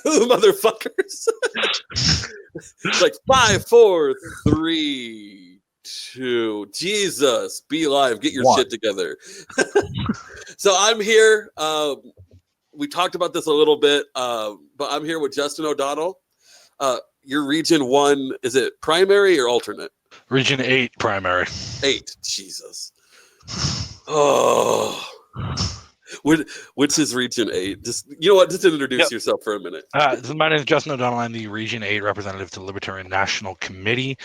motherfuckers. It's like 5, 4, 3, 2. Jesus, be live. Get your shit together. So I'm here. We talked about this a little bit, but I'm here with Justin O'Donnell. Your Region 1, is it primary or alternate? Region 8 primary. 8. Jesus. Oh. Which is Region 8? Just just introduce yourself for a minute. My name is Justin O'Donnell. I'm the Region 8 representative to the Libertarian National Committee.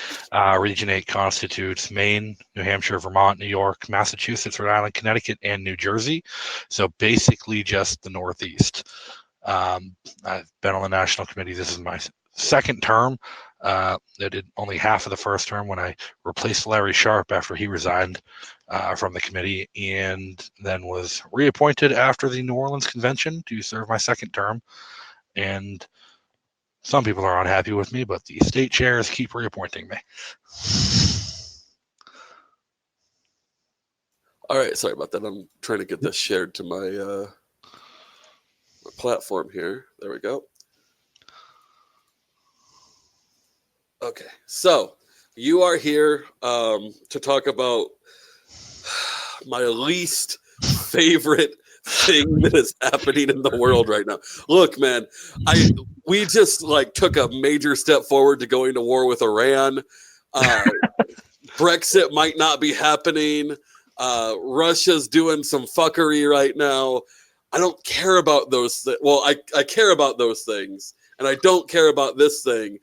Region 8 constitutes Maine, New Hampshire, Vermont, New York, Massachusetts, Rhode Island, Connecticut, and New Jersey. So basically just the Northeast. I've been on the National Committee. This is my second term. I did only half of the first term when I replaced Larry Sharp after he resigned from the committee, and then was reappointed after the New Orleans Convention to serve my second term. And some people are unhappy with me, but the state chairs keep reappointing me. All right, sorry about that. I'm trying to get this shared to my platform here. There we go. Okay, so you are here to talk about my least favorite thing that is happening in the world right now. Look, man, we just took a major step forward to going to war with Iran. Brexit might not be happening. Russia's doing some fuckery right now. I don't care about those things. Well, I care about those things, and I don't care about this thing.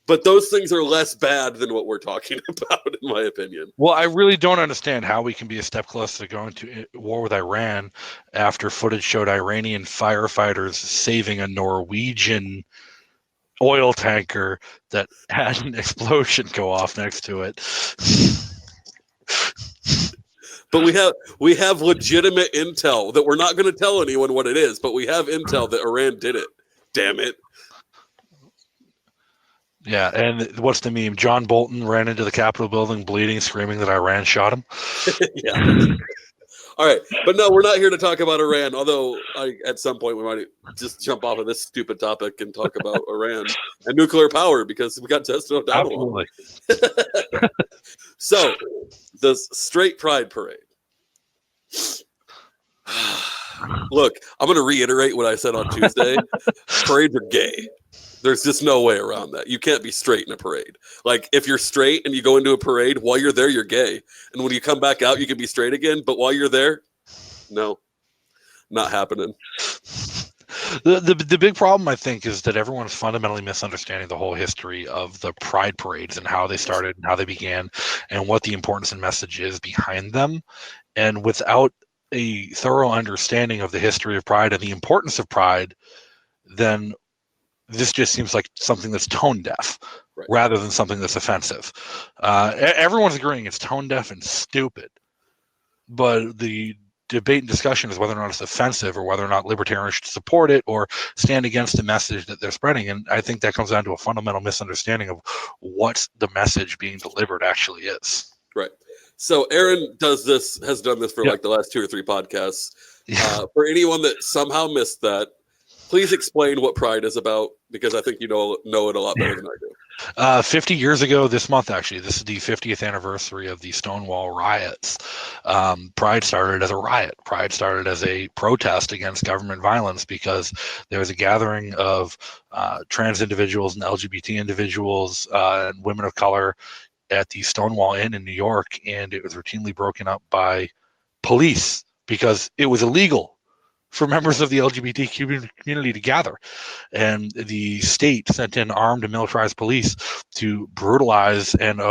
But those things are less bad than what we're talking about, in my opinion. Well, I really don't understand how we can be a step closer to going to war with Iran after footage showed Iranian firefighters saving a Norwegian oil tanker that had an explosion go off next to it. But we have legitimate intel that we're not going to tell anyone what it is, but we have intel that Iran did it. Damn it. Yeah, and what's the meme? John Bolton ran into the Capitol building bleeding, screaming that Iran shot him. Yeah. All right, but no, we're not here to talk about Iran, although at some point we might just jump off of this stupid topic and talk about Iran and nuclear power, because we got Justin O'Donnell. Absolutely. So, the Straight Pride Parade. Look, I'm going to reiterate what I said on Tuesday. Parades are gay. There's just no way around that. You can't be straight in a parade. Like, if you're straight and you go into a parade, while you're there, you're gay. And when you come back out, you can be straight again. But while you're there, no, not happening. The big problem, I think, is that everyone is fundamentally misunderstanding the whole history of the Pride parades and how they started and how they began and what the importance and message is behind them. And without a thorough understanding of the history of Pride and the importance of Pride, then this just seems like something that's tone deaf, right, rather than something that's offensive. Everyone's agreeing it's tone deaf and stupid, but the debate and discussion is whether or not it's offensive or whether or not libertarians should support it or stand against the message that they're spreading. And I think that comes down to a fundamental misunderstanding of what the message being delivered actually is. Right. So Aaron has done this for like the last 2 or 3 podcasts. For anyone that somehow missed that, please explain what Pride is about, because I think you know it a lot better than I do. 50 years ago this month, actually, this is the 50th anniversary of the Stonewall riots. Pride started as a riot. Pride started as a protest against government violence because there was a gathering of trans individuals and LGBT individuals and women of color at the Stonewall Inn in New York, and it was routinely broken up by police because it was illegal for members of the LGBT community to gather. And the state sent in armed and militarized police to brutalize and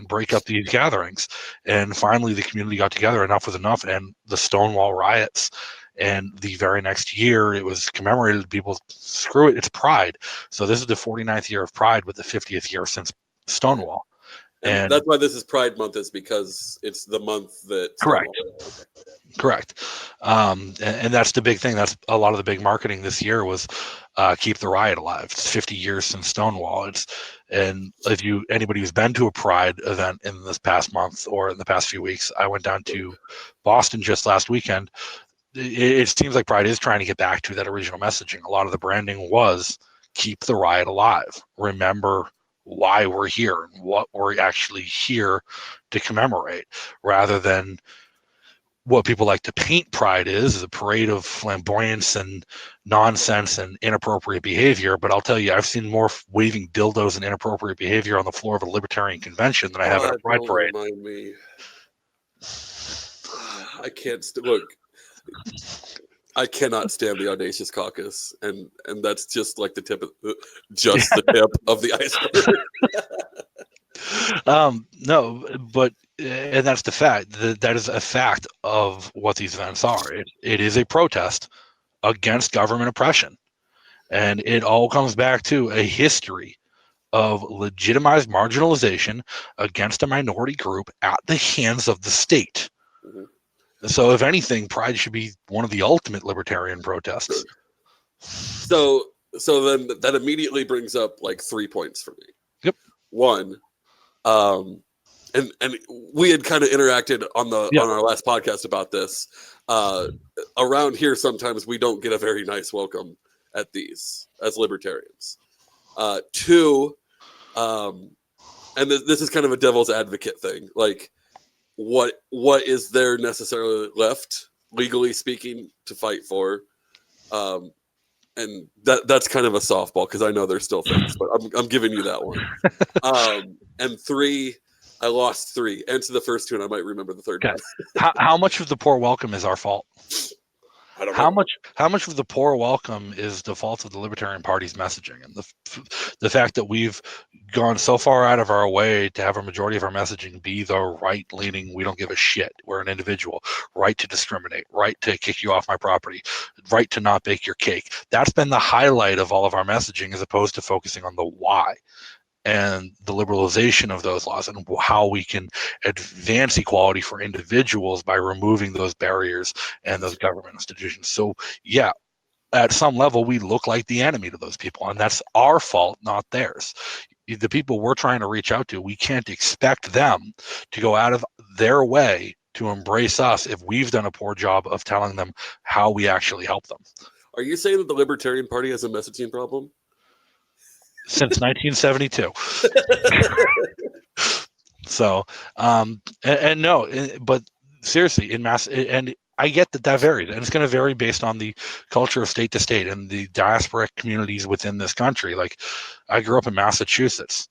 break up these gatherings. And finally, the community got together. Enough was enough. And the Stonewall riots. And the very next year, it was commemorated. People, screw it, it's Pride. So this is the 49th year of Pride, with the 50th year since Stonewall. And that's why this is Pride Month, is because it's the month that... Correct. And that's the big thing. That's a lot of the big marketing this year was keep the riot alive. It's 50 years since Stonewall. And if anybody who's been to a Pride event in this past month or in the past few weeks, I went down to Boston just last weekend. it seems like Pride is trying to get back to that original messaging. A lot of the branding was keep the riot alive. Remember why we're here and what we're actually here to commemorate, rather than what people like to paint Pride is a parade of flamboyance and nonsense and inappropriate behavior. But I'll tell you, I've seen more waving dildos and inappropriate behavior on the floor of a Libertarian convention than I have at a Pride parade. Remind me. I can't look. I cannot stand the Audacious Caucus, and that's just like the tip of the tip of the iceberg. No, but and that's the fact that is a fact of what these events are. It is a protest against government oppression, and it all comes back to a history of legitimized marginalization against a minority group at the hands of the state. Mm-hmm. So, if anything, Pride should be one of the ultimate libertarian protests. So then that immediately brings up like 3 points for me. Yep. One, and we had kind of interacted on our last podcast about this. Around here, sometimes we don't get a very nice welcome at these as libertarians. Two, and this is kind of a devil's advocate thing. Like, what is there necessarily left, legally speaking, to fight for? And that's kind of a softball because I know there's still things, but I'm giving you that one. And three, I lost three. Answer the first two, and I might remember the third one. How much of the poor welcome is our fault? I don't know. How much of the poor welcome is the fault of the Libertarian Party's messaging, and the fact that we've gone so far out of our way to have a majority of our messaging be the right-leaning, we don't give a shit, we're an individual, right to discriminate, right to kick you off my property, right to not bake your cake. That's been the highlight of all of our messaging, as opposed to focusing on the why and the liberalization of those laws and how we can advance equality for individuals by removing those barriers and those government institutions. So, yeah, at some level, we look like the enemy to those people, and that's our fault, not theirs. The people we're trying to reach out to, we can't expect them to go out of their way to embrace us if we've done a poor job of telling them how we actually help them. Are you saying that the Libertarian Party has a messaging problem? Since 1972. So, and no, but seriously, and I get that varies, and it's going to vary based on the culture of state to state and the diasporic communities within this country. Like, I grew up in Massachusetts.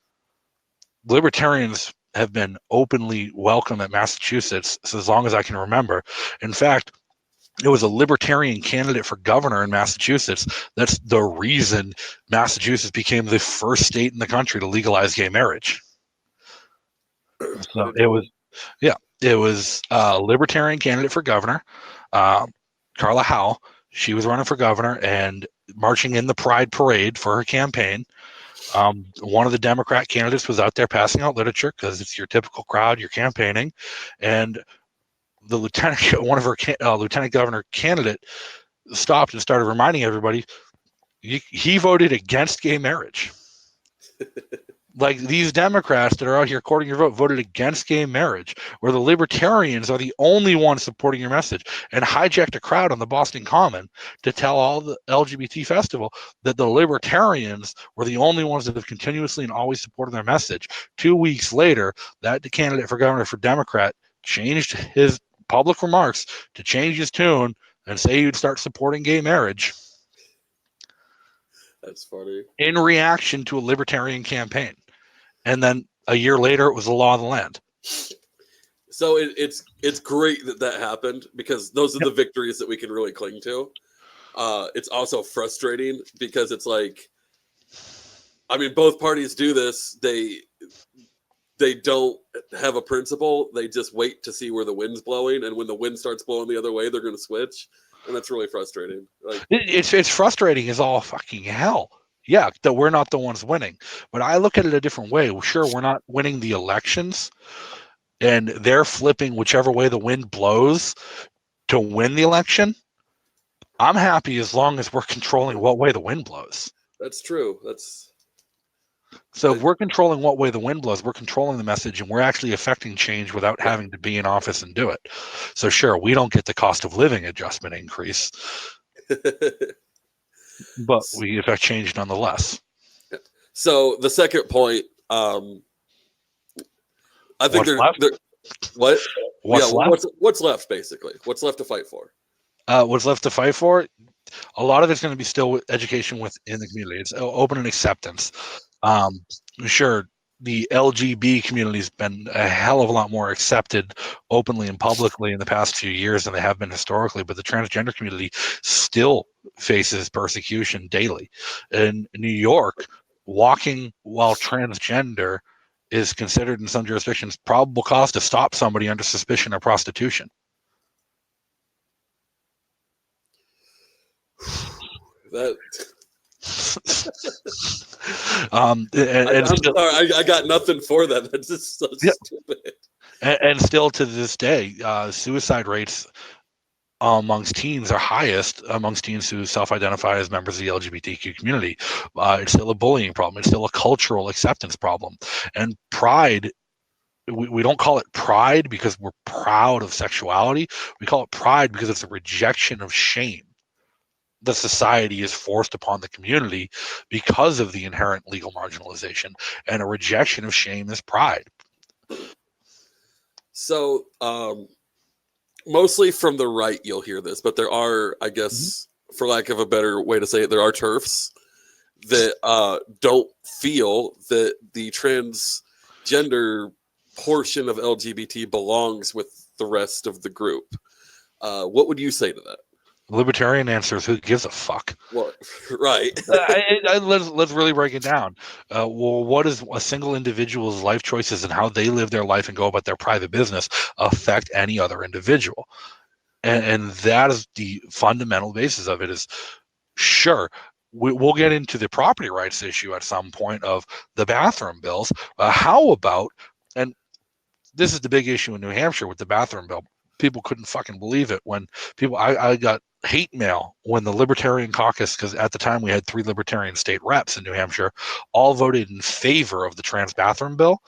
Libertarians have been openly welcome at Massachusetts as long as I can remember. In fact, it was a libertarian candidate for governor in Massachusetts. That's the reason Massachusetts became the first state in the country to legalize gay marriage. So it was a libertarian candidate for governor, Carla Howe. She was running for governor and marching in the Pride Parade for her campaign. One of the Democrat candidates was out there passing out literature because it's your typical crowd, you're campaigning, and the one of her lieutenant governor candidate stopped and started reminding everybody he voted against gay marriage. Like, these Democrats that are out here courting your vote voted against gay marriage, where the Libertarians are the only ones supporting your message, and hijacked a crowd on the Boston Common to tell all the LGBT festival that the Libertarians were the only ones that have continuously and always supported their message. 2 weeks later, that candidate for governor for Democrat changed his public remarks to change his tune and say he'd start supporting gay marriage. That's funny. In reaction to a libertarian campaign. And then a year later, it was the law of the land. So it's great that happened, because those are the victories that we can really cling to. It's also frustrating because it's like, I mean, both parties do this. They don't have a principle. They just wait to see where the wind's blowing, and when the wind starts blowing the other way, they're going to switch, and that's really frustrating. Like, it's frustrating as all fucking hell. Yeah, that we're not the ones winning, but I look at it a different way. Sure, we're not winning the elections, and they're flipping whichever way the wind blows to win the election. I'm happy as long as we're controlling what way the wind blows. That's true. So if we're controlling what way the wind blows, we're controlling the message, and we're actually affecting change without having to be in office and do it. So sure, we don't get the cost of living adjustment increase, but we affect change nonetheless. So the second point, I think what's left basically? What's left to fight for? What's left to fight for? A lot of it's going to be still education within the community. It's open and acceptance. Sure, the LGB community has been a hell of a lot more accepted openly and publicly in the past few years than they have been historically, but the transgender community still faces persecution daily. In New York, walking while transgender is considered in some jurisdictions probable cause to stop somebody under suspicion of prostitution. That I'm sorry, I got nothing for that. That's just so stupid. And still to this day, suicide rates amongst teens are highest amongst teens who self-identify as members of the LGBTQ community. It's still a bullying problem. It's still a cultural acceptance problem. And pride, we don't call it pride because we're proud of sexuality. We call it pride because it's a rejection of shame that society is forced upon the community because of the inherent legal marginalization, and a rejection of shame is pride. So mostly from the right you'll hear this, but there are, I guess, for lack of a better way to say it, there are TERFs that don't feel that the transgender portion of LGBT belongs with the rest of the group. What would you say to that? Libertarian answer is, who gives a fuck? Well, right. Let's really break it down. Well, what does a single individual's life choices and how they live their life and go about their private business affect any other individual? And that is the fundamental basis of it. Is sure, we'll get into the property rights issue at some point of the bathroom bills. How about, and this is the big issue in New Hampshire with the bathroom bill. People couldn't fucking believe it when I got hate mail when the Libertarian caucus, because at the time we had 3 Libertarian state reps in New Hampshire, all voted in favor of the trans bathroom bill,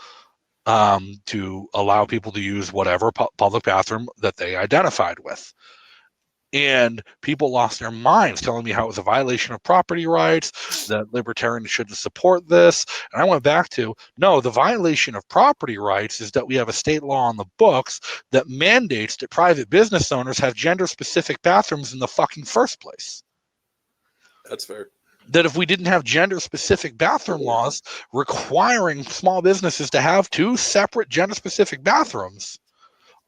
to allow people to use whatever public bathroom that they identified with. And people lost their minds telling me how it was a violation of property rights, that libertarians shouldn't support this. And I went back to, no, the violation of property rights is that we have a state law on the books that mandates that private business owners have gender-specific bathrooms in the fucking first place. That's fair. That if we didn't have gender-specific bathroom laws requiring small businesses to have 2 separate gender-specific bathrooms,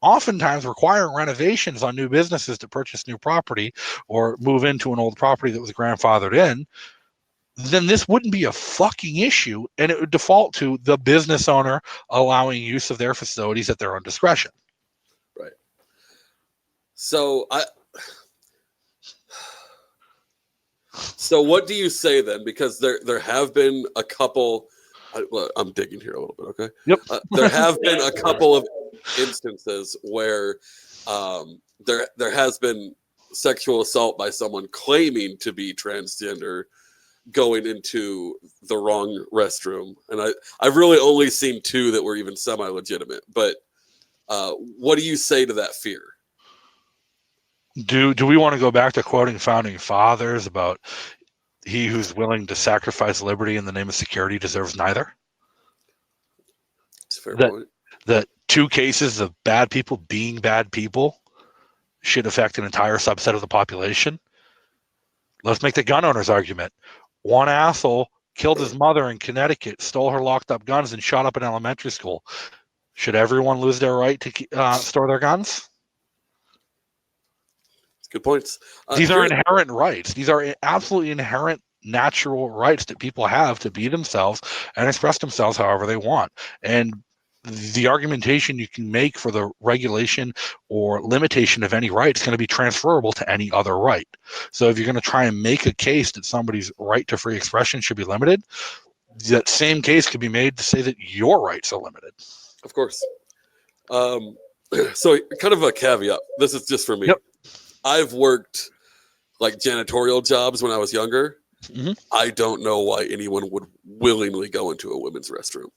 oftentimes requiring renovations on new businesses to purchase new property or move into an old property that was grandfathered in, then this wouldn't be a fucking issue, and it would default to the business owner allowing use of their facilities at their own discretion. Right. So what do you say then? Because there have been a couple. I'm digging here a little bit. Okay. Yep. There have been a couple of instances where there has been sexual assault by someone claiming to be transgender going into the wrong restroom, and I've really only seen 2 that were even semi-legitimate. But what do you say to that fear? Do we want to go back to quoting founding fathers about he who's willing to sacrifice liberty in the name of security deserves neither? It's a fair point. That 2 cases of bad people being bad people should affect an entire subset of the population. Let's make the gun owner's argument. One asshole killed his mother in Connecticut, stole her locked up guns, and shot up an elementary school. Should everyone lose their right to store their guns? Good points. These are inherent rights. These are absolutely inherent natural rights that people have to be themselves and express themselves however they want. And the argumentation you can make for the regulation or limitation of any right is going to be transferable to any other right. So if you're going to try and make a case that somebody's right to free expression should be limited, that same case could be made to say that your rights are limited. Of course. So kind of a caveat. This is just for me. Yep. I've worked like janitorial jobs when I was younger. Mm-hmm. I don't know why anyone would willingly go into a women's restroom.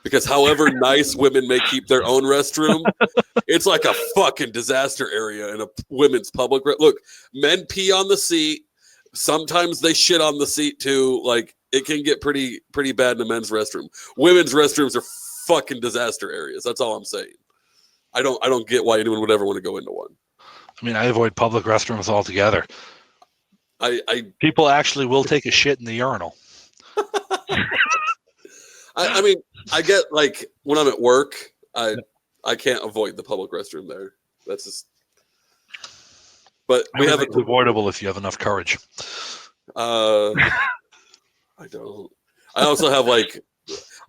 Because however nice women may keep their own restroom, it's like a fucking disaster area in a women's public. Look, men pee on the seat. Sometimes they shit on the seat too. Like, it can get pretty bad in a men's restroom. Women's restrooms are fucking disaster areas. That's all I'm saying. I don't get why anyone would ever want to go into one. I mean, I avoid public restrooms altogether. People actually will take a shit in the urinal. I mean, I get, like, when I'm at work, I can't avoid the public restroom there. That's just. But we have avoidable if you have enough courage. I don't. I also have, like,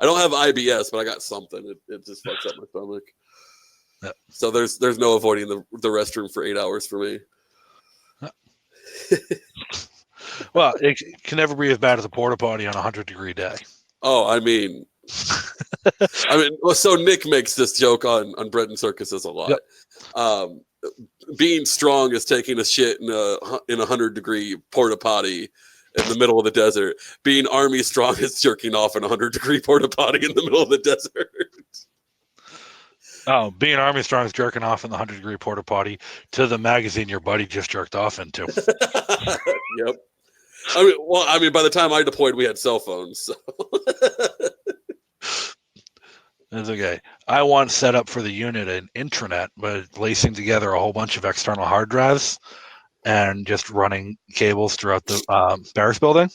I don't have IBS, but I got something. It just fucks up my stomach. Yep. So there's no avoiding the restroom for 8 hours for me. Well, it can never be as bad as a porta potty on a 100-degree day. Oh, I mean, so Nick makes this joke on Bread and Circuses a lot. Yep. Being strong is taking a shit in a 100-degree porta potty in the middle of the desert. Being army strong is jerking off in a 100-degree porta potty in the middle of the desert. Oh, being army strong is jerking off in the 100-degree porta potty to the magazine your buddy just jerked off into. Yep. I mean, by the time I deployed, we had cell phones. So. That's okay. I once set up for the unit an intranet, but lacing together a whole bunch of external hard drives and just running cables throughout the barracks building.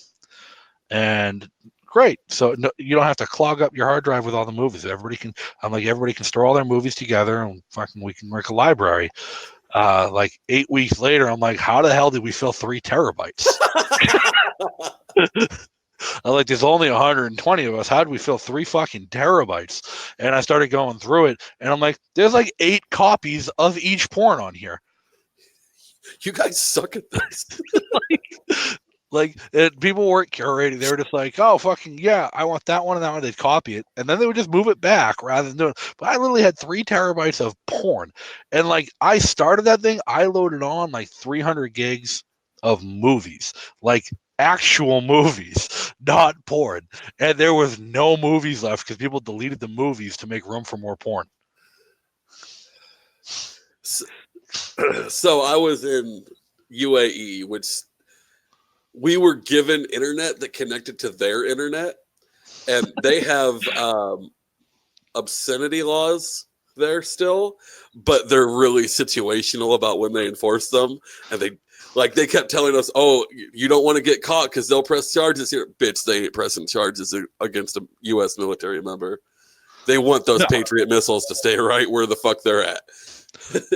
And great. So you don't have to clog up your hard drive with all the movies. Everybody can store all their movies together, and we can make a library. Like 8 weeks later, I'm like, how the hell did we fill 3 terabytes? I'm like, there's only 120 of us. How did we fill 3 fucking terabytes? And I started going through it, and I'm like, there's like 8 copies of each porn on here. You guys suck at this. People weren't curating. They were just like, oh, fucking yeah, I want that one and that one. They'd copy it, and then they would just move it back rather than doing it. But I literally had 3 terabytes of porn. And like, I started that thing, I loaded on like 300 gigs of movies, like actual movies, not porn. And there was no movies left because people deleted the movies to make room for more porn. So I was in UAE, which we were given internet that connected to their internet, and they have obscenity laws there still, but they're really situational about when they enforce them. And they kept telling us, oh, you don't want to get caught because they'll press charges here. Bitch, they ain't pressing charges against a U.S. military member. They want those Patriot missiles to stay right where the fuck they're at.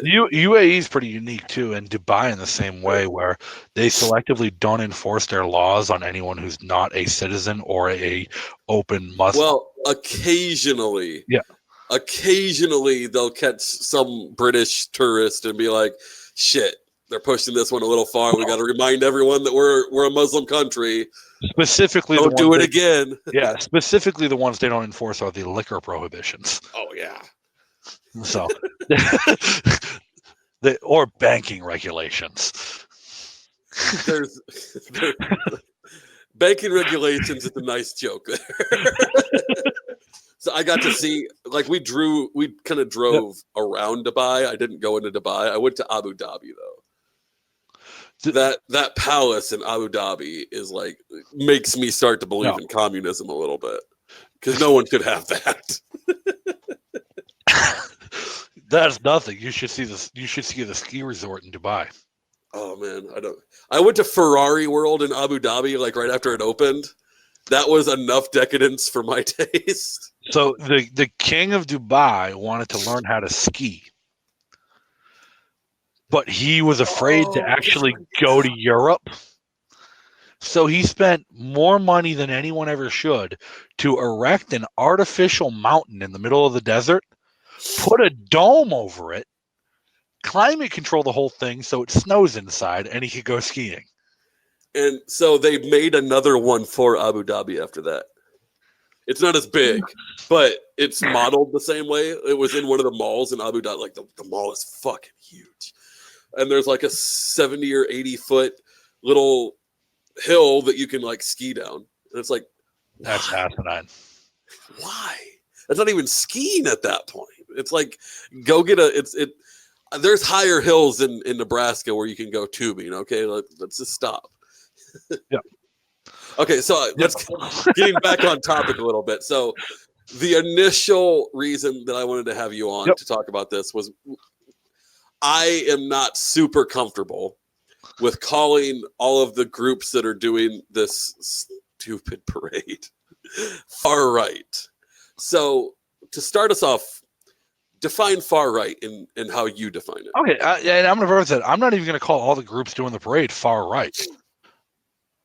UAE is pretty unique too, and Dubai in the same way, where they selectively don't enforce their laws on anyone who's not a citizen or a open Muslim. Well, occasionally they'll catch some British tourist and be like, shit, they're pushing this one a little far. We got to remind everyone that we're a Muslim country. Specifically, don't do it again. Yeah, specifically the ones they don't enforce are the liquor prohibitions. Oh yeah. So, or banking regulations. There's banking regulations is a nice joke there. So I got to see, like, we kind of drove around Dubai. I didn't go into Dubai. I went to Abu Dhabi though. That palace in Abu Dhabi is like, makes me start to believe in communism a little bit, because no one could have that. That's nothing. You should see this. You should see the ski resort in Dubai. Oh man, I went to Ferrari World in Abu Dhabi like right after it opened. That was enough decadence for my taste. So the king of Dubai wanted to learn how to ski, but he was afraid to actually go to Europe. So he spent more money than anyone ever should to erect an artificial mountain in the middle of the desert, put a dome over it, climate control the whole thing so it snows inside, and he could go skiing. And so they made another one for Abu Dhabi after that. It's not as big, but it's modeled the same way. It was in one of the malls in Abu Dhabi. Like, the mall is fucking huge. And there's like a 70 or 80 foot little hill that you can like ski down. And it's like, That's asinine. Why? That's not even skiing at that point. It's like, go get there's higher hills in Nebraska where you can go tubing. Okay, let's just stop. Yeah. Okay, so let's getting back on topic a little bit. So the initial reason that I wanted to have you on to talk about this was I am not super comfortable with calling all of the groups that are doing this stupid parade far right. So to start us off, define far right in how you define it. Okay, and I'm going to preface that I'm not even going to call all the groups doing the parade far right.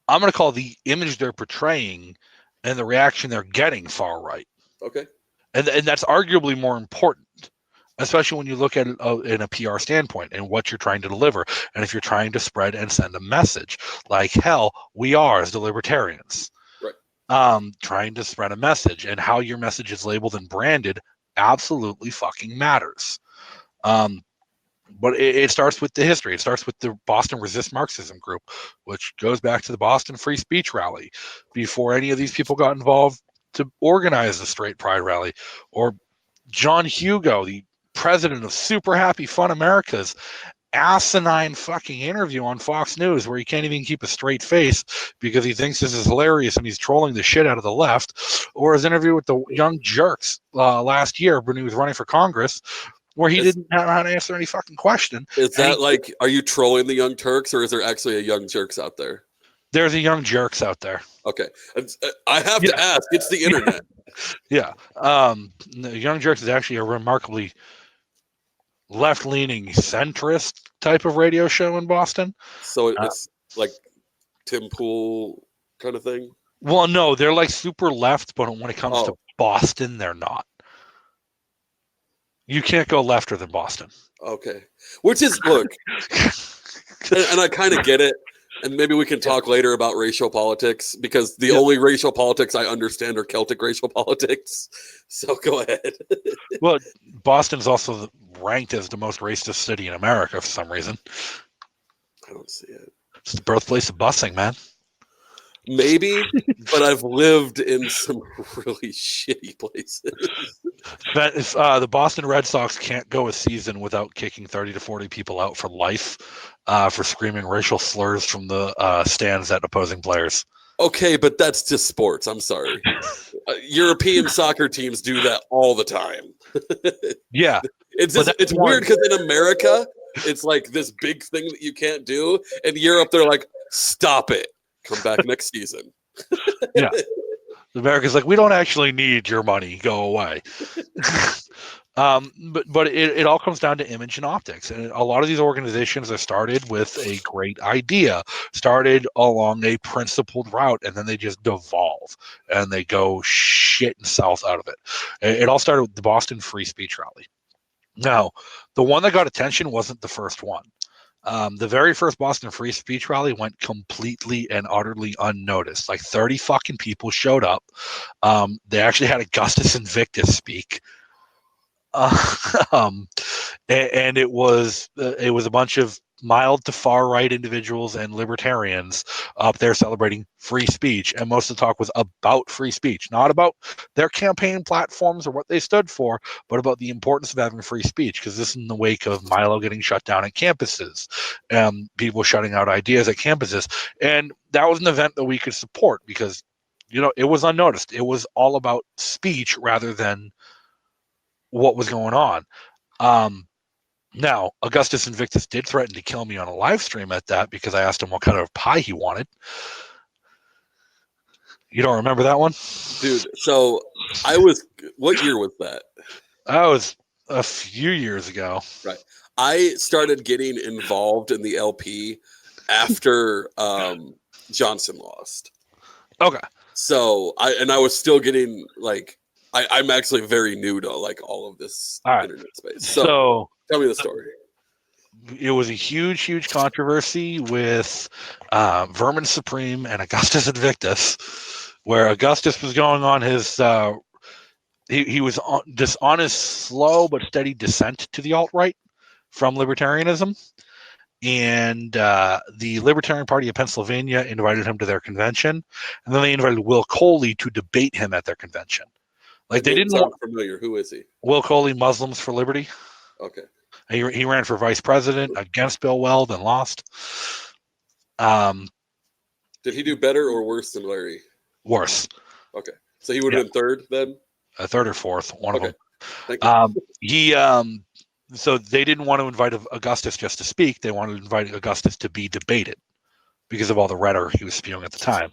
I'm going to call the image they're portraying and the reaction they're getting far right. Okay. And that's arguably more important, especially when you look at it in a PR standpoint and what you're trying to deliver. And if you're trying to spread and send a message, like hell, we are as the Libertarians. Right. Trying to spread a message, and how your message is labeled and branded absolutely fucking matters. But it starts with the history. It starts with the Boston Resist Marxism group, which goes back to the Boston Free Speech Rally before any of these people got involved to organize the Straight Pride Rally, or John Hugo, the president of Super Happy Fun America's asinine fucking interview on Fox News where he can't even keep a straight face because he thinks this is hilarious and he's trolling the shit out of the left, or his interview with the Young Jerks last year when he was running for Congress, where he didn't know how to answer any fucking question. Is that like, are you trolling the Young Turks, or is there actually a Young Jerks out there? There's a Young Jerks out there. Okay. I have to ask. It's the internet. Yeah. The Young Jerks is actually a remarkably left-leaning centrist type of radio show in Boston. So it's like Tim Pool kind of thing? Well, no, they're like super left, but when it comes to Boston, they're not. You can't go lefter than Boston. Okay. Which is, look, and I kind of get it, and maybe we can talk later about racial politics, because the only racial politics I understand are Celtic racial politics. So go ahead. Well, Boston's also ranked as the most racist city in America for some reason. I don't see it. It's the birthplace of busing, man. Maybe, but I've lived in some really shitty places. The Boston Red Sox can't go a season without kicking 30 to 40 people out for life for screaming racial slurs from the stands at opposing players. Okay, but that's just sports. I'm sorry. European soccer teams do that all the time. Yeah. It's weird because in America, it's like this big thing that you can't do. In Europe, they're like, stop it. Come back next season. Yeah. America's like, we don't actually need your money. Go away. But it all comes down to image and optics. And a lot of these organizations are started with a great idea, started along a principled route, and then they just devolve and they go shit and south out of it. It all started with the Boston Free Speech Rally. Now, the one that got attention wasn't the first one. The very first Boston Free Speech Rally went completely and utterly unnoticed. Like 30 fucking people showed up. They actually had Augustus Invictus speak. And it was a bunch of mild to far right individuals and libertarians up there celebrating free speech, and most of the talk was about free speech, not about their campaign platforms or what they stood for, but about the importance of having free speech, because this is in the wake of Milo getting shut down at campuses, people shutting out ideas at campuses, and that was an event that we could support because it was unnoticed. It was all about speech rather than what was going on. Now, Augustus Invictus did threaten to kill me on a live stream at that because I asked him what kind of pie he wanted. You don't remember that one? Dude, so what year was that? That was a few years ago. Right. I started getting involved in the LP after Johnson lost. Okay. So I was still getting like, I'm actually very new to like all of this internet space. So tell me the story. It was a huge, huge controversy with Vermin Supreme and Augustus Invictus, where Augustus was going on his he was on his slow but steady descent to the alt-right from libertarianism. and the Libertarian Party of Pennsylvania invited him to their convention, and then they invited Will Coley to debate him at their convention. Like, they didn't want familiar. Who is he? Will Coley, Muslims for Liberty. Okay. He ran for vice president against Bill Weld and lost. Did he do better or worse than Larry? Worse. Okay. So he would have been third then? A third or fourth, one of them. Thank you. So they didn't want to invite Augustus just to speak. They wanted to invite Augustus to be debated because of all the rhetoric he was spewing at the time.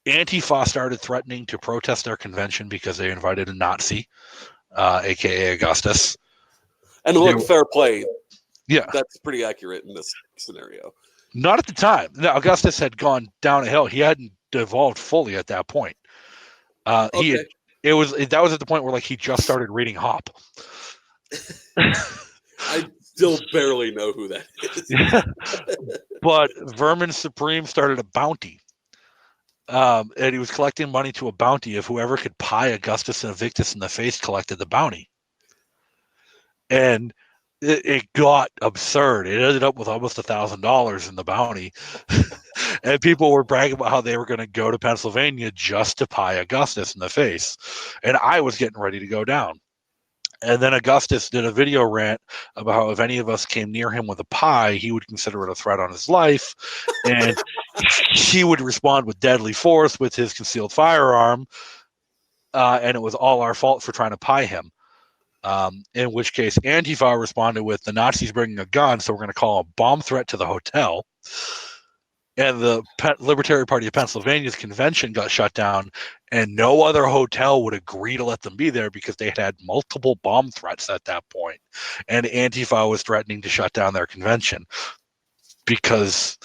Antifa started threatening to protest their convention because they invited a Nazi, aka Augustus. And look, fair play. Yeah. That's pretty accurate in this scenario. Not at the time. No, Augustus had gone down a hill. He hadn't devolved fully at that point. That was at the point where, like, he just started reading Hop. I still barely know who that is. Yeah. But Vermin Supreme started a bounty. And he was collecting money to a bounty if whoever could pie Augustus and Invictus in the face collected the bounty. And it got absurd. It ended up with almost $1,000 in the bounty. And people were bragging about how they were going to go to Pennsylvania just to pie Augustus in the face. And I was getting ready to go down. And then Augustus did a video rant about how if any of us came near him with a pie, he would consider it a threat on his life. And he would respond with deadly force with his concealed firearm. And it was all our fault for trying to pie him. In which case Antifa responded with, the Nazis bringing a gun, so we're going to call a bomb threat to the hotel. And the Libertarian Party of Pennsylvania's convention got shut down, and no other hotel would agree to let them be there because they had multiple bomb threats at that point. And Antifa was threatening to shut down their convention because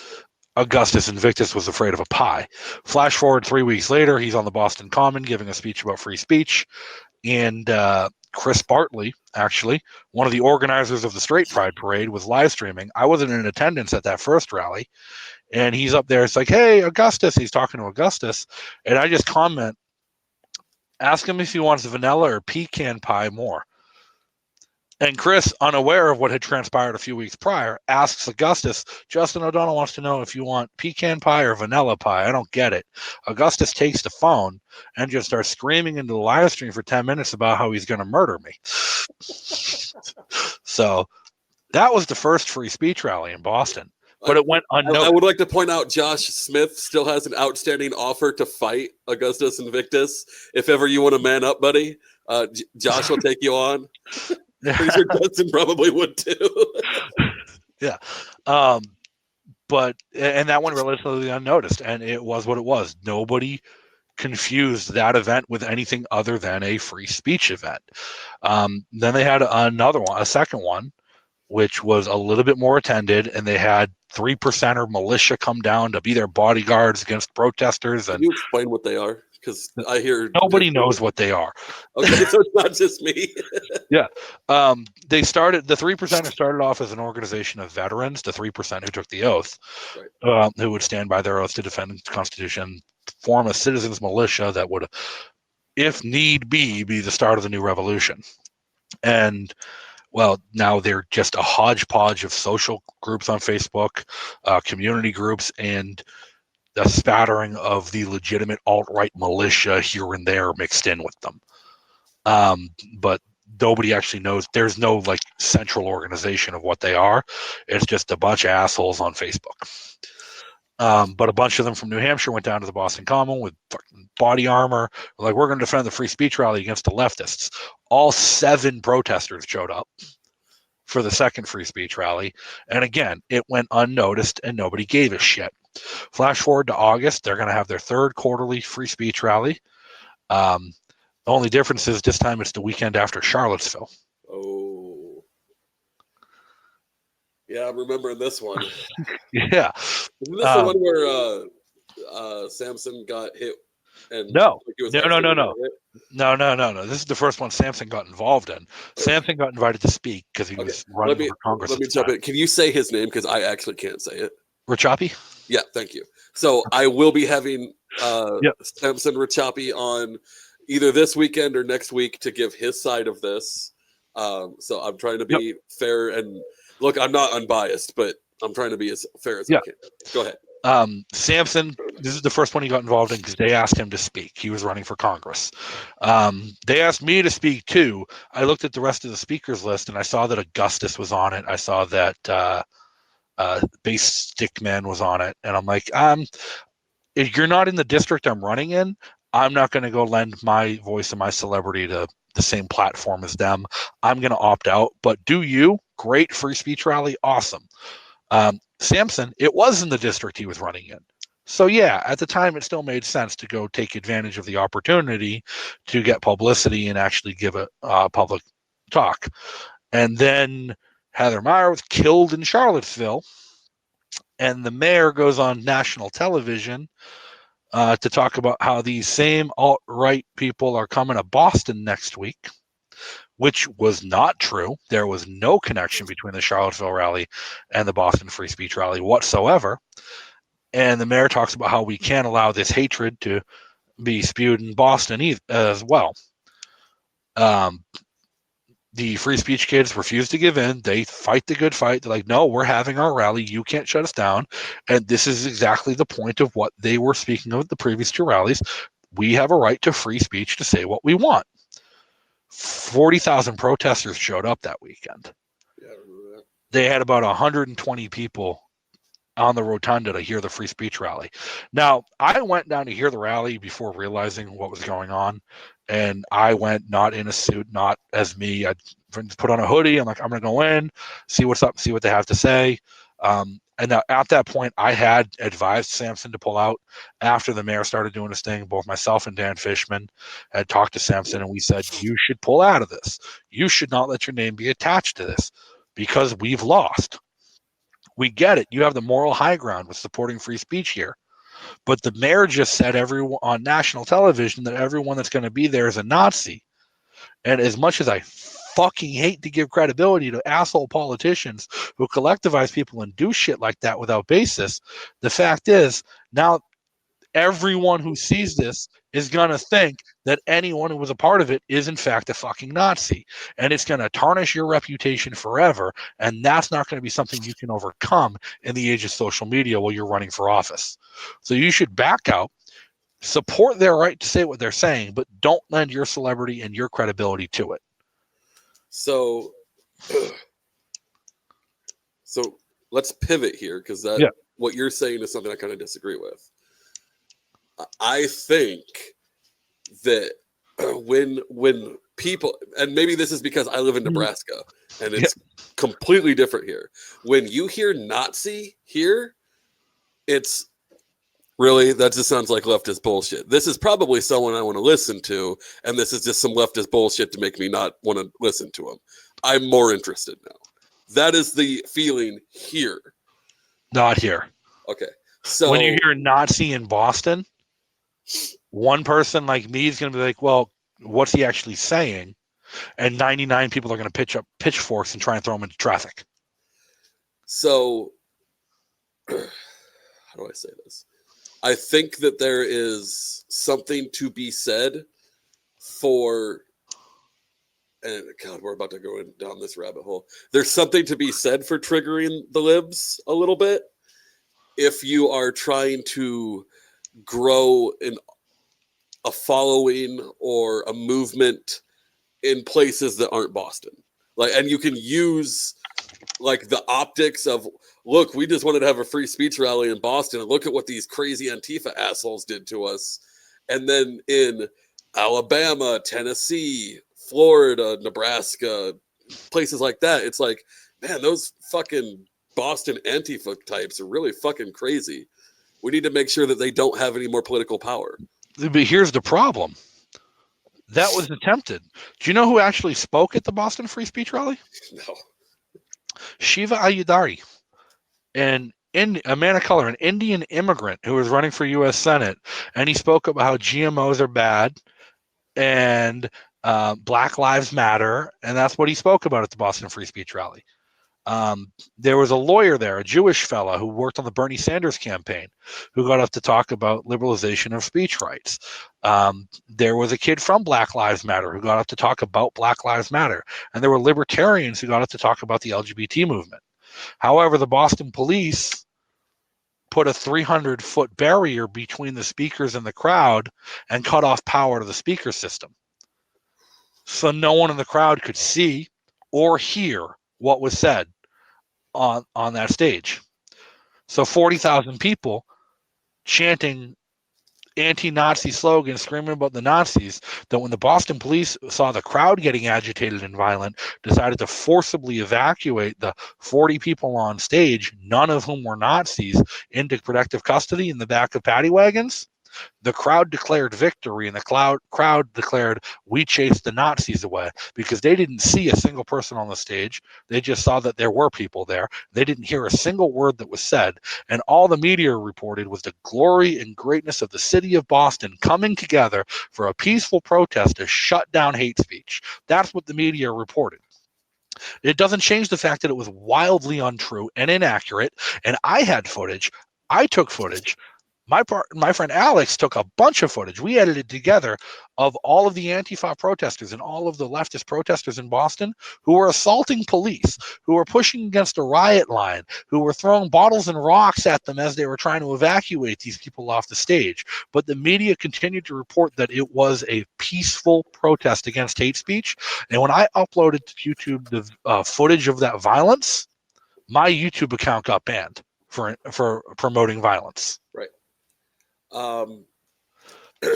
Augustus Invictus was afraid of a pie. Flash forward 3 weeks later, he's on the Boston Common giving a speech about free speech. And Chris Bartley, actually, one of the organizers of the Straight Pride Parade, was live streaming. I wasn't in attendance at that first rally. And he's up there. It's like, hey, Augustus. He's talking to Augustus. And I just comment, ask him if he wants vanilla or pecan pie more. And Chris, unaware of what had transpired a few weeks prior, asks Augustus, Justin O'Donnell wants to know if you want pecan pie or vanilla pie. I don't get it. Augustus takes the phone and just starts screaming into the live stream for 10 minutes about how he's going to murder me. So that was the first free speech rally in Boston. But it went unnoticed. I would like to point out Josh Smith still has an outstanding offer to fight Augustus Invictus. If ever you want to man up, buddy, Josh will take you on. Pretty sure Justin probably would too. Yeah. But that went relatively unnoticed, and it was what it was. Nobody confused that event with anything other than a free speech event. Then they had a second one, which was a little bit more attended, and they had 3%er militia come down to be their bodyguards against protesters. Can you explain what they are? Because I hear nobody knows what they are. Okay, so it's not just me. Yeah. The 3%ers started off as an organization of veterans, the 3% who took the oath, right, who would stand by their oath to defend the Constitution, form a citizens militia that would, if need be the start of the new revolution. And well, now they're just a hodgepodge of social groups on Facebook, community groups, and a spattering of the legitimate alt-right militia here and there mixed in with them. But nobody actually knows. There's no like central organization of what they are. It's just a bunch of assholes on Facebook. But a bunch of them from New Hampshire went down to the Boston Common with fucking body armor. Like, we're going to defend the free speech rally against the leftists. All 7 protesters showed up for the second free speech rally. And again, it went unnoticed and nobody gave a shit. Flash forward to August, they're going to have their 3rd quarterly free speech rally. The only difference is this time it's the weekend after Charlottesville. Oh. Yeah, I'm remembering this one. Yeah. Isn't this the one where Samson got hit? And No. This is the first one Samson got involved in. Samson got invited to speak because he was running for Congress. Let me jump in. Can you say his name? Because I actually can't say it. Rachapi? Yeah, thank you. So I will be having Samson Rachapi on either this weekend or next week to give his side of this. So I'm trying to be fair, and Look, I'm not unbiased, but I'm trying to be as fair as I can. Go ahead. Samson, this is the first one he got involved in because they asked him to speak. He was running for Congress. They asked me to speak too. I looked at the rest of the speakers list and I saw that Augustus was on it. I saw that Base Stickman was on it. And I'm like, if you're not in the district I'm running in, I'm not going to go lend my voice and my celebrity to the same platform as them. I'm going to opt out. But do you? Great free speech rally. Awesome. Samson, it was in the district he was running in. So yeah, at the time, it still made sense to go take advantage of the opportunity to get publicity and actually give a public talk. And then Heather Meyer was killed in Charlottesville, and the mayor goes on national television to talk about how these same alt-right people are coming to Boston next week, which was not true. There was no connection between the Charlottesville rally and the Boston Free Speech rally whatsoever. And the mayor talks about how we can't allow this hatred to be spewed in Boston as well. The free speech kids refuse to give in. They fight the good fight. They're like, no, we're having our rally. You can't shut us down. And this is exactly the point of what they were speaking of at the previous two rallies. We have a right to free speech to say what we want. 40,000 protesters showed up that weekend. Yeah, I remember that. They had about 120 people on the rotunda to hear the free speech rally. Now, I went down to hear the rally before realizing what was going on. And I went not in a suit, not as me. I put on a hoodie. I'm like, I'm going to go in, see what's up, see what they have to say. And now at that point, I had advised Samson to pull out. After the mayor started doing his thing, both myself and Dan Fishman had talked to Samson, and we said, you should pull out of this. You should not let your name be attached to this because we've lost. We get it. You have the moral high ground with supporting free speech here. But the mayor just said everyone on national television that everyone that's going to be there is a Nazi. And as much as I fucking hate to give credibility to asshole politicians who collectivize people and do shit like that without basis, the fact is now everyone who sees this is going to think that anyone who was a part of it is in fact a fucking Nazi. And it's going to tarnish your reputation forever. And that's not going to be something you can overcome in the age of social media while you're running for office. So you should back out, support their right to say what they're saying, but don't lend your celebrity and your credibility to it. So let's pivot here because what you're saying is something I kind of disagree with. I think that when people, and maybe this is because I live in Nebraska and it's completely different here. When you hear Nazi here, it's really, that just sounds like leftist bullshit. This is probably someone I want to listen to, and this is just some leftist bullshit to make me not want to listen to him. I'm more interested now. That is the feeling here. Not here. Okay. So when you hear Nazi in Boston, one person like me is going to be like, well, what's he actually saying? And 99 people are going to pitch up pitchforks and try and throw him into traffic. So, how do I say this? I think that there is something to be said for, and God, we're about to go down this rabbit hole. There's something to be said for triggering the libs a little bit if you are trying to grow a following or a movement in places that aren't Boston. Like, and you can use like the optics of, look, we just wanted to have a free speech rally in Boston and look at what these crazy Antifa assholes did to us. And then in Alabama, Tennessee, Florida, Nebraska, places like that, it's like, man, those fucking Boston Antifa types are really fucking crazy. We need to make sure that they don't have any more political power. But here's the problem. That was attempted. Do you know who actually spoke at the Boston Free Speech rally? No. Shiva Ayudari, a man of color, an Indian immigrant who was running for U.S. Senate, and he spoke about how GMOs are bad and Black Lives Matter, and that's what he spoke about at the Boston Free Speech rally. There was a lawyer there, a Jewish fella who worked on the Bernie Sanders campaign, who got up to talk about liberalization of speech rights. There was a kid from Black Lives Matter who got up to talk about Black Lives Matter. And there were libertarians who got up to talk about the LGBT movement. However, the Boston police put a 300-foot barrier between the speakers and the crowd and cut off power to the speaker system. So no one in the crowd could see or hear what was said on that stage. So 40,000 people chanting anti-Nazi slogans, screaming about the Nazis, that when the Boston police saw the crowd getting agitated and violent, decided to forcibly evacuate the 40 people on stage, none of whom were Nazis, into protective custody in the back of paddy wagons. The crowd declared victory, and the crowd declared, we chased the Nazis away, because they didn't see a single person on the stage. They just saw that there were people there. They didn't hear a single word that was said. And all the media reported was the glory and greatness of the city of Boston coming together for a peaceful protest to shut down hate speech. That's what the media reported. It doesn't change the fact that it was wildly untrue and inaccurate. And I had footage. I took footage. My friend Alex took a bunch of footage. We edited together of all of the Antifa protesters and all of the leftist protesters in Boston who were assaulting police, who were pushing against a riot line, who were throwing bottles and rocks at them as they were trying to evacuate these people off the stage. But the media continued to report that it was a peaceful protest against hate speech. And when I uploaded to YouTube the footage of that violence, my YouTube account got banned for promoting violence. Right.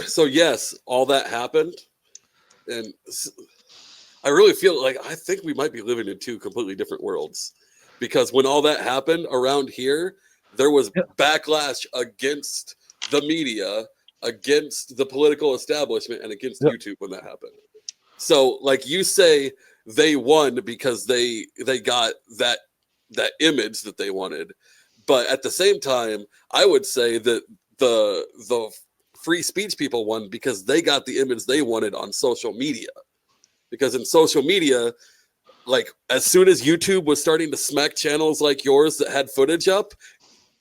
So yes, all that happened, and I really feel like I think we might be living in two completely different worlds, because when all that happened around here, there was backlash against the media, against the political establishment, and against YouTube when that happened. So, like you say, they won because they got that image that they wanted, but at the same time, I would say that the free speech people won because they got the image they wanted on social media. Because in social media, like as soon as YouTube was starting to smack channels like yours that had footage up,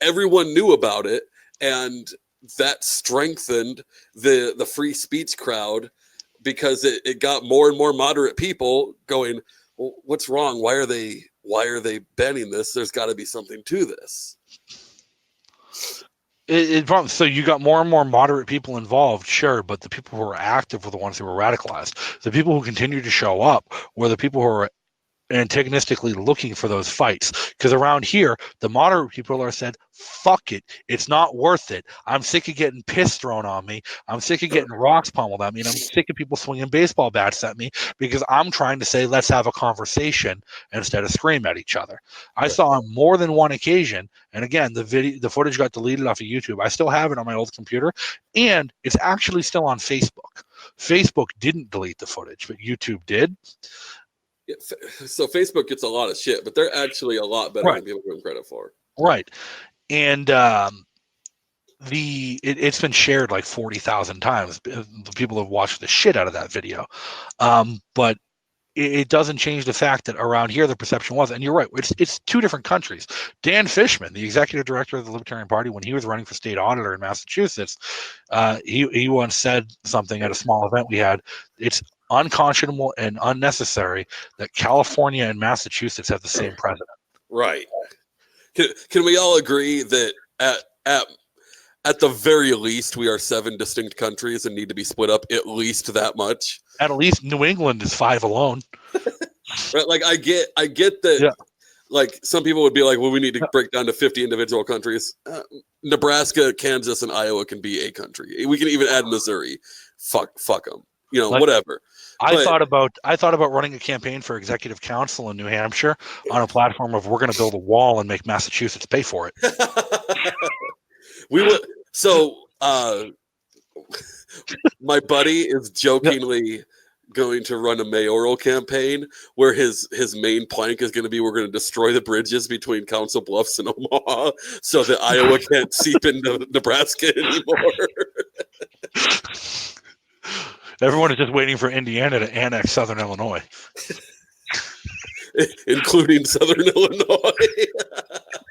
everyone knew about it, and that strengthened the free speech crowd, because it got more and more moderate people going, well, what's wrong? Why are they banning this? There's got to be something to this. So you got more and more moderate people involved, sure, but the people who were active were the ones who were radicalized. The people who continued to show up were the people who were antagonistically looking for those fights. Because around here, the moderate people are said, fuck it, it's not worth it. I'm sick of getting piss thrown on me. I'm sick of getting rocks pummeled at me. And I'm sick of people swinging baseball bats at me, because I'm trying to say, let's have a conversation instead of scream at each other. I saw on more than one occasion, and again, the footage got deleted off of YouTube. I still have it on my old computer, and it's actually still on Facebook. Facebook didn't delete the footage, but YouTube did. So Facebook gets a lot of shit, but they're actually a lot better than people give them credit for. Right. And it's been shared like 40,000 times. The people have watched the shit out of that video. But it doesn't change the fact that around here the perception was, and you're right, it's two different countries. Dan Fishman, the executive director of the Libertarian Party, when he was running for state auditor in Massachusetts, he once said something at a small event we had. It's unconscionable and unnecessary that California and Massachusetts have the same president. Right. Can we all agree that at the very least we are 7 distinct countries and need to be split up at least that much? At least New England is 5 alone. Right. Like I get that. Yeah. Like some people would be like, well, we need to break down to 50 individual countries. Nebraska, Kansas, and Iowa can be a country. We can even add Missouri. Fuck them. You know, whatever. I thought about running a campaign for executive council in New Hampshire on a platform of we're going to build a wall and make Massachusetts pay for it. We would. So my buddy is jokingly going to run a mayoral campaign where his main plank is going to be, we're going to destroy the bridges between Council Bluffs and Omaha so that Iowa can't seep into Nebraska anymore. Everyone is just waiting for Indiana to annex Southern Illinois. Including Southern Illinois.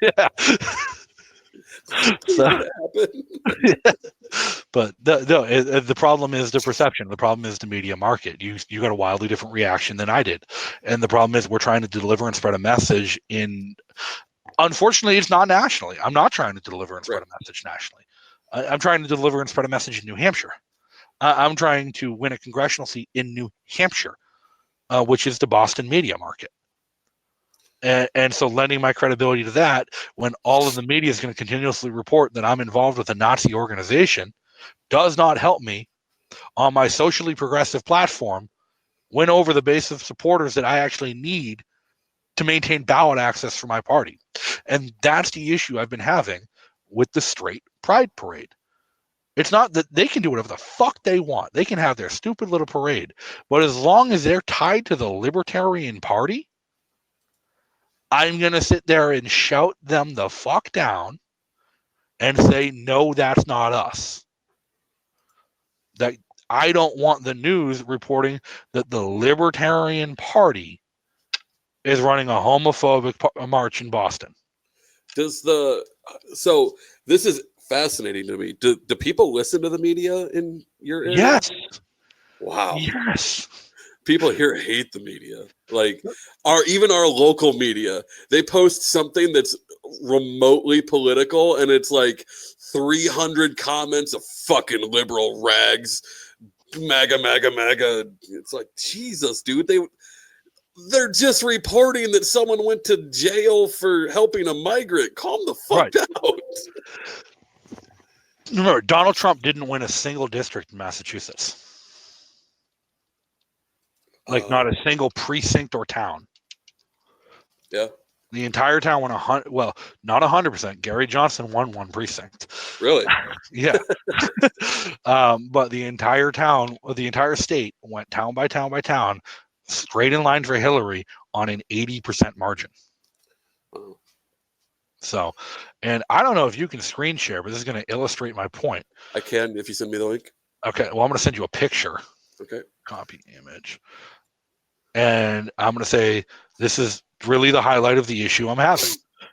Yeah. So, But the problem is the perception. The problem is the media market. You got a wildly different reaction than I did, and the problem is we're trying to deliver and spread a message in. Unfortunately, it's not nationally. I'm not trying to deliver and spread a message nationally. I'm trying to deliver and spread a message in New Hampshire. I'm trying to win a congressional seat in New Hampshire, which is the Boston media market. And so lending my credibility to that when all of the media is going to continuously report that I'm involved with a Nazi organization does not help me on my socially progressive platform win over the base of supporters that I actually need to maintain ballot access for my party. And that's the issue I've been having with the straight pride parade. It's not that they can do whatever the fuck they want. They can have their stupid little parade. But as long as they're tied to the Libertarian Party, I'm going to sit there and shout them the fuck down and say, no, that's not us. That I don't want the news reporting that the Libertarian Party is running a homophobic march in Boston. So this is fascinating to me. Do people listen to the media in your area? Yes. Wow. Yes. People here hate the media. Like even our local media, they post something that's remotely political and it's like 300 comments of fucking liberal rags, MAGA. It's like, Jesus, dude, they're just reporting that someone went to jail for helping a migrant. Calm the fuck out. Remember, Donald Trump didn't win a single district in Massachusetts. Like not a single precinct or town. Yeah. The entire town won not 100%. Gary Johnson won one precinct. Really? Yeah. But the entire town, the entire state went town by town by town, straight in line for Hillary on an 80% margin. Oh. So, and I don't know if you can screen share, but this is going to illustrate my point. I can if you send me the link. Okay. Well, I'm going to send you a picture. Okay. Copy image. And I'm going to say, this is really the highlight of the issue I'm having.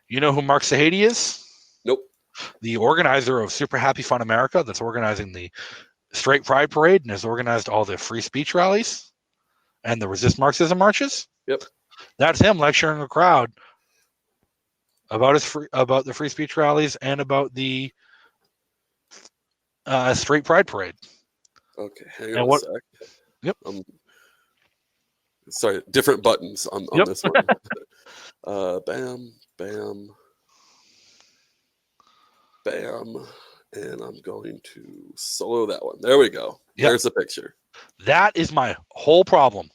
You know who Mark Sahady is? Nope. The organizer of Super Happy Fun America that's organizing the Straight Pride Parade and has organized all the free speech rallies and the Resist Marxism marches? Yep. That's him lecturing a crowd about the free speech rallies and about the Straight Pride Parade. Okay, hang on a sec. Yep. Sorry, different buttons on this one. Bam, bam, bam, and I'm going to solo that one. There we go. Yep. There's the picture. That is my whole problem.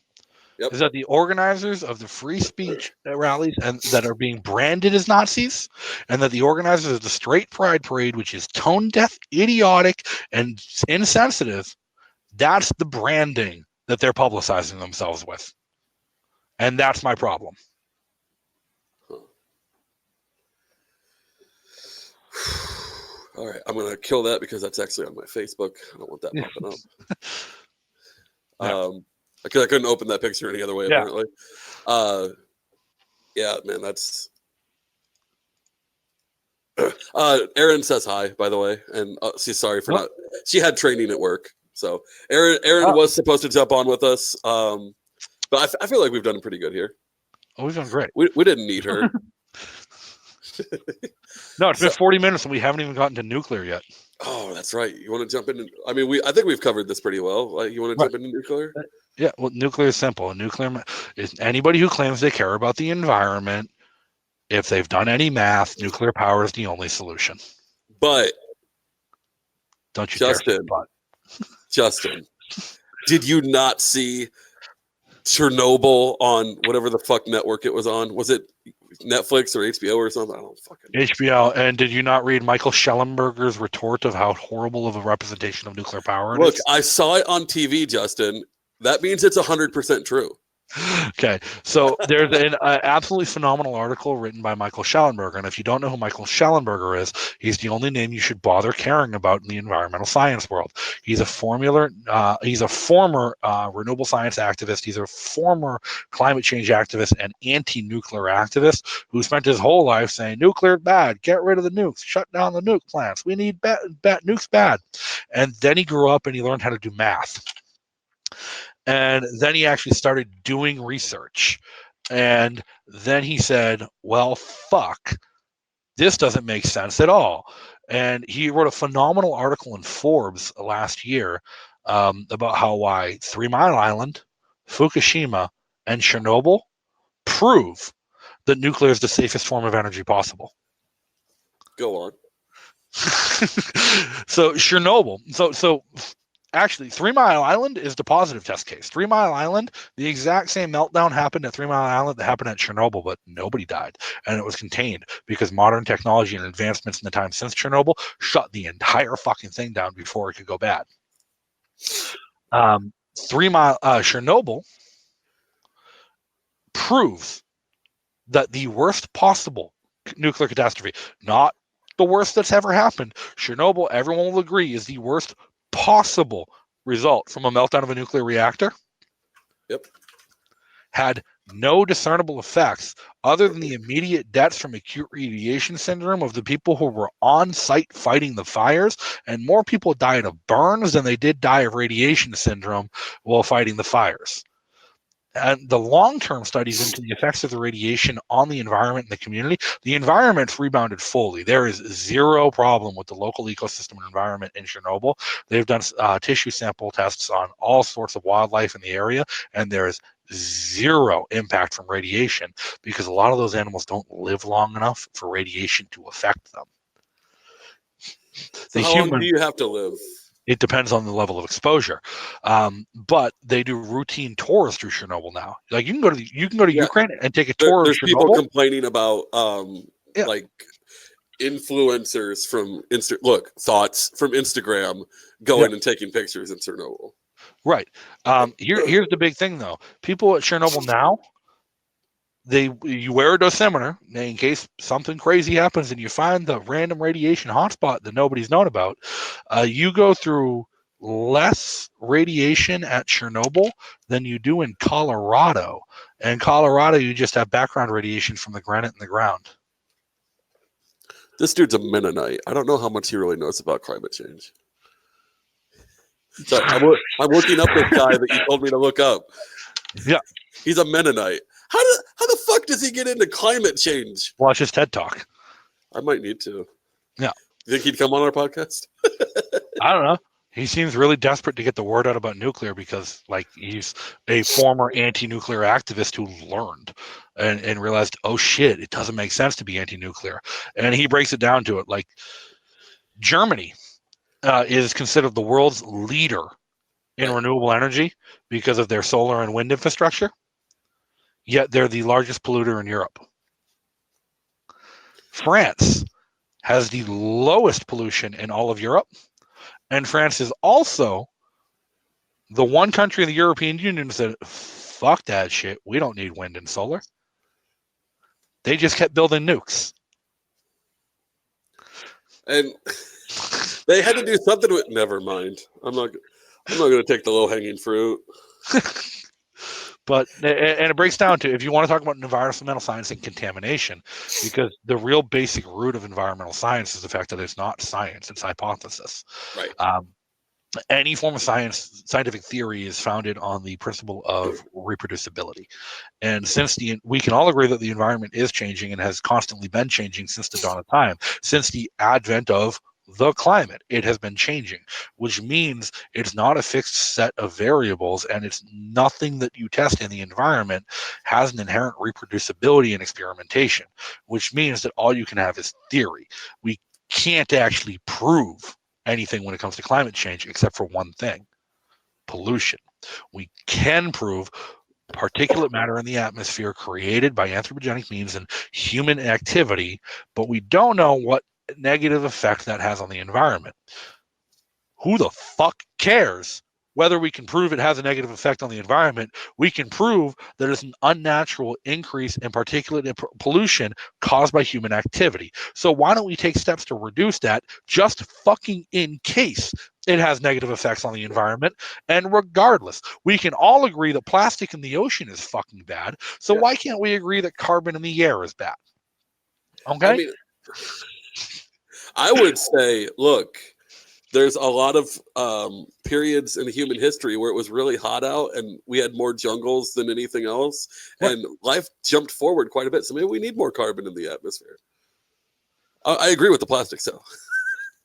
Yep. Is that the organizers of the free speech rallies and that are being branded as Nazis, and that the organizers of the Straight Pride Parade, which is tone deaf, idiotic, and insensitive, that's the branding that they're publicizing themselves with. And that's my problem. All right, I'm going to kill that because that's actually on my Facebook. I don't want that popping up. Because I couldn't open that picture any other way, apparently. Yeah, man, that's... Erin says hi, by the way, and she's sorry for not... She had training at work, so Erin was supposed to jump on with us, but I feel like we've done pretty good here. Oh, we've done great. We didn't need her. No, it's been 40 minutes and we haven't even gotten to nuclear yet. Oh, that's right. You want to jump in? I mean, I think we've covered this pretty well. Like, you want to jump into nuclear? Yeah, well, nuclear is simple. Nuclear is anybody who claims they care about the environment. If they've done any math, nuclear power is the only solution. But don't you, Justin, did you not see Chernobyl on whatever the fuck network it was on? Was it Netflix or HBO or something? I don't fucking know. HBO. And did you not read Michael Schellenberger's retort of how horrible of a representation of nuclear power it is? Look, I saw it on TV, Justin. That means it's 100% true. Okay, so there's an absolutely phenomenal article written by Michael Schellenberger, and if you don't know who Michael Schellenberger is, he's the only name you should bother caring about in the environmental science world. He's a former renewable science activist. He's a former climate change activist and anti-nuclear activist who spent his whole life saying nuclear bad, get rid of the nukes, shut down the nuke plants, we need nukes bad. And then he grew up and he learned how to do math. And then he actually started doing research. And then he said, well, fuck, this doesn't make sense at all. And he wrote a phenomenal article in Forbes last year about why 3 Mile Island, Fukushima, and Chernobyl prove that nuclear is the safest form of energy possible. Go on. So Chernobyl. So actually, 3 Mile Island is the positive test case. 3 Mile Island, the exact same meltdown happened at 3 Mile Island that happened at Chernobyl, but nobody died. And it was contained because modern technology and advancements in the time since Chernobyl shut the entire fucking thing down before it could go bad. Chernobyl proves that the worst possible nuclear catastrophe, not the worst that's ever happened, Chernobyl, everyone will agree, is the worst possible result from a meltdown of a nuclear reactor. Yep. Had no discernible effects other than the immediate deaths from acute radiation syndrome of the people who were on site fighting the fires, and more people died of burns than they did die of radiation syndrome while fighting the fires. And the long-term studies into the effects of the radiation on the environment and the community, the environment's rebounded fully. There is zero problem with the local ecosystem and environment in Chernobyl. They've done tissue sample tests on all sorts of wildlife in the area, and there is zero impact from radiation because a lot of those animals don't live long enough for radiation to affect them. So how long do you have to live? It depends on the level of exposure, but they do routine tours through Chernobyl now. Like you can go to Ukraine and take a tour. There's of Chernobyl. People complaining about like influencers from thoughts from Instagram going and taking pictures in Chernobyl. Right. Here's the big thing though. People at Chernobyl now, you wear a dosimeter in case something crazy happens and you find the random radiation hotspot that nobody's known about. You go through less radiation at Chernobyl than you do in Colorado. And Colorado, you just have background radiation from the granite in the ground. This dude's a Mennonite. I don't know how much he really knows about climate change. So I'm looking up this guy that you told me to look up. Yeah. He's a Mennonite. How the fuck does he get into climate change? Watch his TED Talk. I might need to. Yeah. You think he'd come on our podcast? I don't know. He seems really desperate to get the word out about nuclear because, like, he's a former anti-nuclear activist who learned and realized, oh shit, it doesn't make sense to be anti-nuclear. And he breaks it down to it. Like, Germany is considered the world's leader in renewable energy because of their solar and wind infrastructure. Yet they're the largest polluter in Europe. France has the lowest pollution in all of Europe. And France is also the one country in the European Union that said, fuck that shit. We don't need wind and solar. They just kept building nukes. And they had to do something with, never mind. I'm not going to take the low-hanging fruit. But, and it breaks down to, if you want to talk about environmental science and contamination, because the real basic root of environmental science is the fact that it's not science, it's hypothesis. Right. Any form of scientific theory is founded on the principle of reproducibility. And since we can all agree that the environment is changing and has constantly been changing since the dawn of time, since the advent of the climate, it has been changing, which means it's not a fixed set of variables, and it's nothing that you test in the environment has an inherent reproducibility and experimentation, which means that all you can have is theory. We can't actually prove anything when it comes to climate change except for one thing: pollution. We can prove particulate matter in the atmosphere created by anthropogenic means and human activity, but we don't know what negative effect that has on the environment. Who the fuck cares whether we can prove it has a negative effect on the environment, we can prove that it's an unnatural increase in particulate pollution caused by human activity. So why don't we take steps to reduce that, just fucking in case it has negative effects on the environment? And regardless, we can all agree that plastic in the ocean is fucking bad. So why can't we agree that carbon in the air is bad? Okay? I mean, I would say, look, there's a lot of periods in human history where it was really hot out and we had more jungles than anything else. Right. And life jumped forward quite a bit. So maybe we need more carbon in the atmosphere. I agree with the plastic cell.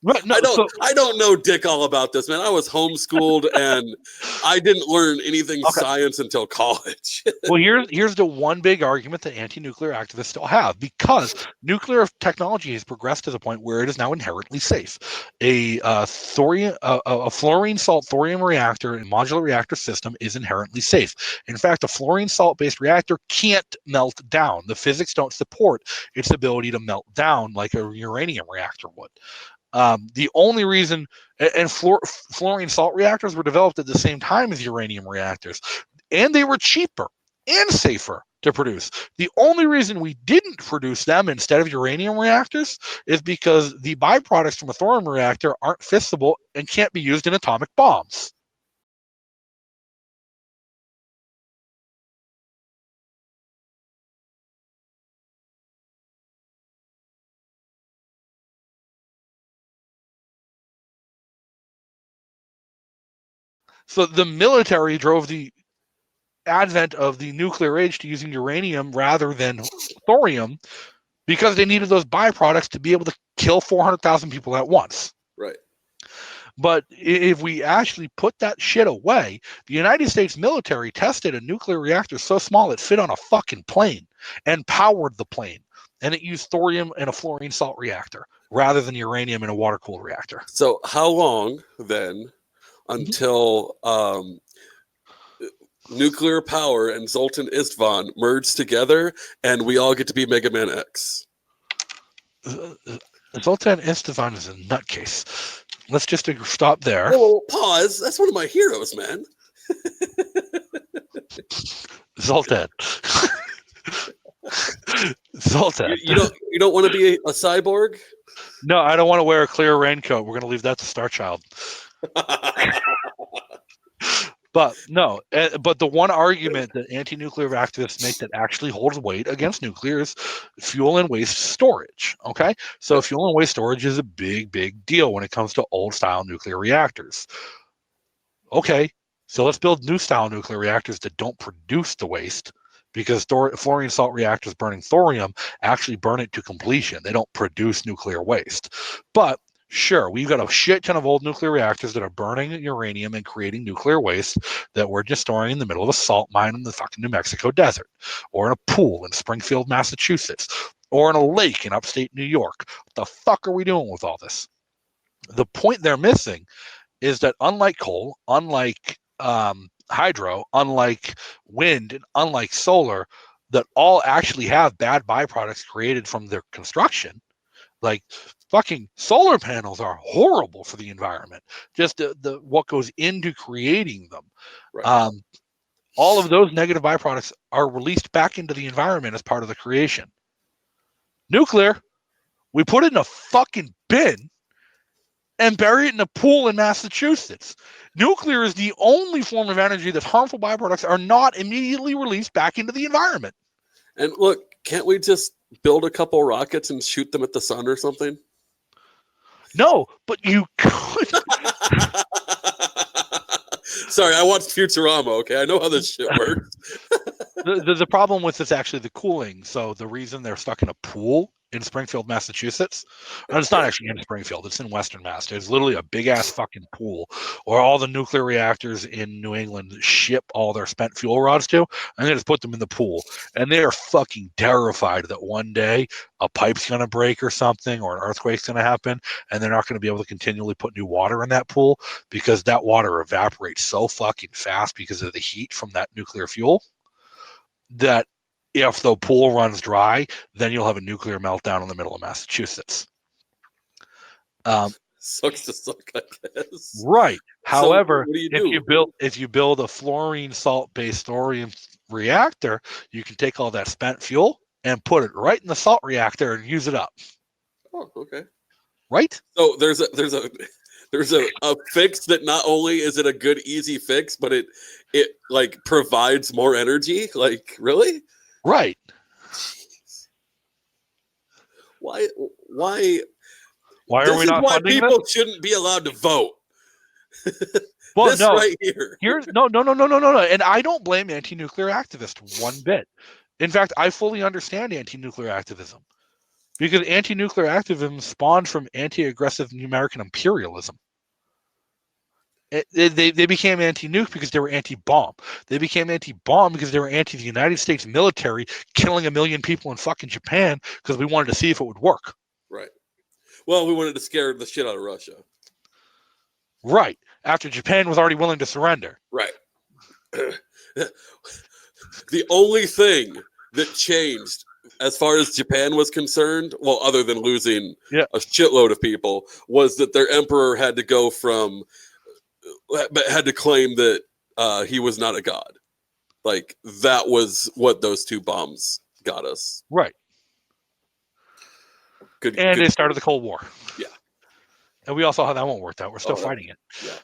Right, no, I don't know dick all about this, man. I was homeschooled and I didn't learn anything science until college. Well, here's the one big argument that anti-nuclear activists still have, because nuclear technology has progressed to the point where it is now inherently safe. A fluorine salt thorium reactor and modular reactor system is inherently safe. In fact, a fluorine salt-based reactor can't melt down. The physics don't support its ability to melt down like a uranium reactor would. The only reason, and fluorine salt reactors were developed at the same time as uranium reactors, and they were cheaper and safer to produce. The only reason we didn't produce them instead of uranium reactors is because the byproducts from a thorium reactor aren't fissile and can't be used in atomic bombs. So the military drove the advent of the nuclear age to using uranium rather than thorium because they needed those byproducts to be able to kill 400,000 people at once. Right. But if we actually put that shit away, the United States military tested a nuclear reactor so small it fit on a fucking plane and powered the plane. And it used thorium in a fluorine salt reactor rather than uranium in a water-cooled reactor. So how long then until nuclear power and Zoltan Istvan merge together and we all get to be Mega Man X? Zoltan Istvan is a nutcase. Let's just stop there. Well, pause. That's one of my heroes, man. Zoltan. Zoltan. You don't want to be a cyborg? No, I don't want to wear a clear raincoat. We're going to leave that to Starchild. But no, but the one argument that anti-nuclear activists make that actually holds weight against nuclear is fuel and waste storage. Okay, so fuel and waste storage is a big deal when it comes to old-style nuclear reactors. Okay, so let's build new-style nuclear reactors that don't produce the waste, because fluorine salt reactors burning thorium actually burn it to completion. They don't produce nuclear waste. But sure, we've got a shit ton of old nuclear reactors that are burning uranium and creating nuclear waste that we're just storing in the middle of a salt mine in the fucking New Mexico desert, or in a pool in Springfield, Massachusetts, or in a lake in upstate New York. What the fuck are we doing with all this? The point they're missing is that unlike coal, unlike hydro, unlike wind, and unlike solar, that all actually have bad byproducts created from their construction, like fucking solar panels are horrible for the environment. Just the what goes into creating them. Right. All of those negative byproducts are released back into the environment as part of the creation. Nuclear, we put it in a fucking bin and bury it in a pool in Massachusetts. Nuclear is the only form of energy that harmful byproducts are not immediately released back into the environment. And look, can't we just build a couple rockets and shoot them at the sun or something? No, but you could. Sorry, I watched Futurama, okay? I know how this shit works. The problem with this actually the cooling. So the reason they're stuck in a pool in Springfield, Massachusetts, and it's not actually in Springfield, it's in Western Mass. It's literally a big-ass fucking pool where all the nuclear reactors in New England ship all their spent fuel rods to, and they just put them in the pool. And they are fucking terrified that one day a pipe's going to break or something, or an earthquake's going to happen, and they're not going to be able to continually put new water in that pool because that water evaporates so fucking fast because of the heat from that nuclear fuel that if the pool runs dry, then you'll have a nuclear meltdown in the middle of Massachusetts. Sucks to suck, I guess. Right. However, what do you do? if you build a fluorine salt-based thorium reactor, you can take all that spent fuel and put it right in the salt reactor and use it up. Oh, okay. Right? So there's a fix that not only is it a good easy fix, but it like provides more energy. Like, really? Right. Jeez. Why Why are we not funding this? People shouldn't be allowed to vote. Well, this no. right here. No. And I don't blame anti-nuclear activists one bit. In fact, I fully understand anti-nuclear activism because anti-nuclear activism spawned from anti-aggressive American imperialism. They became anti-nuke because they were anti-bomb. They became anti-bomb because they were anti the United States military killing 1 million people in fucking Japan because we wanted to see if it would work. Right. Well, we wanted to scare the shit out of Russia. Right. After Japan was already willing to surrender. Right. The only thing that changed as far as Japan was concerned, well, other than losing a shitload of people, was that their emperor had to go from, had to claim that he was not a god. Like, that was what those two bombs got us. Right. They started the Cold War. Yeah. And we all saw how that one worked out. We're still fighting it. Yeah.